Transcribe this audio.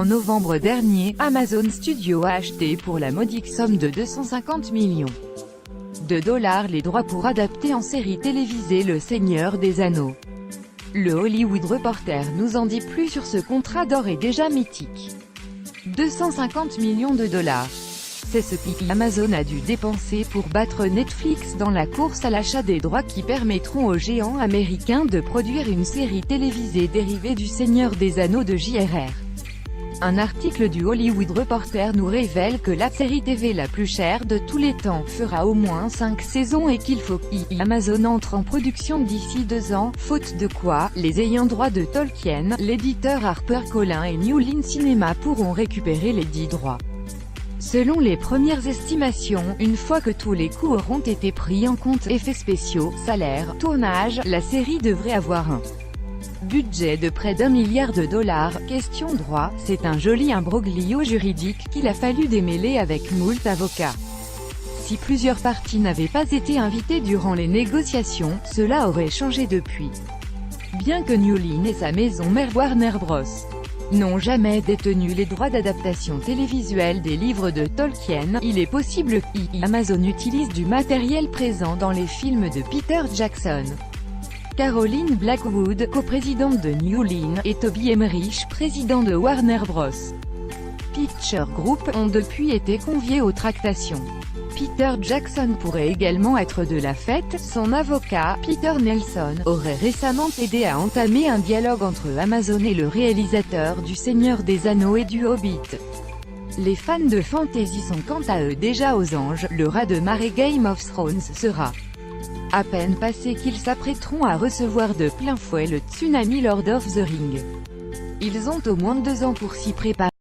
En novembre dernier, Amazon Studios a acheté pour la modique somme de 250 millions de dollars les droits pour adapter en série télévisée Le Seigneur des Anneaux. Le Hollywood Reporter nous en dit plus sur ce contrat d'or et déjà mythique. 250 millions de dollars. C'est ce qu'Amazon a dû dépenser pour battre Netflix dans la course à l'achat des droits qui permettront aux géants américains de produire une série télévisée dérivée du Seigneur des Anneaux de J.R.R. Un article du Hollywood Reporter nous révèle que la série TV la plus chère de tous les temps fera au moins 5 saisons et qu'il faut qu'Amazon entre en production d'ici 2 ans, faute de quoi, les ayants droit de Tolkien, l'éditeur HarperCollins et New Line Cinema pourront récupérer les dits droits. Selon les premières estimations, une fois que tous les coûts auront été pris en compte, effets spéciaux, salaires, tournage, la série devrait avoir un budget de près d'1 milliard de dollars. Question droit, c'est un joli imbroglio juridique qu'il a fallu démêler avec moult avocats. Si plusieurs parties n'avaient pas été invitées durant les négociations, cela aurait changé depuis. Bien que New Line et sa maison mère Warner Bros. N'ont jamais détenu les droits d'adaptation télévisuelle des livres de Tolkien, il est possible qu'Amazon utilise du matériel présent dans les films de Peter Jackson. Caroline Blackwood, coprésidente de New Line, et Toby Emmerich, président de Warner Bros. Picture Group, ont depuis été conviés aux tractations. Peter Jackson pourrait également être de la fête, son avocat, Peter Nelson, aurait récemment aidé à entamer un dialogue entre Amazon et le réalisateur du Seigneur des Anneaux et du Hobbit. Les fans de fantasy sont quant à eux déjà aux anges, le raz de marée Game of Thrones sera à peine passé qu'ils s'apprêteront à recevoir de plein fouet le tsunami Lord of the Rings. Ils ont au moins 2 ans pour s'y préparer.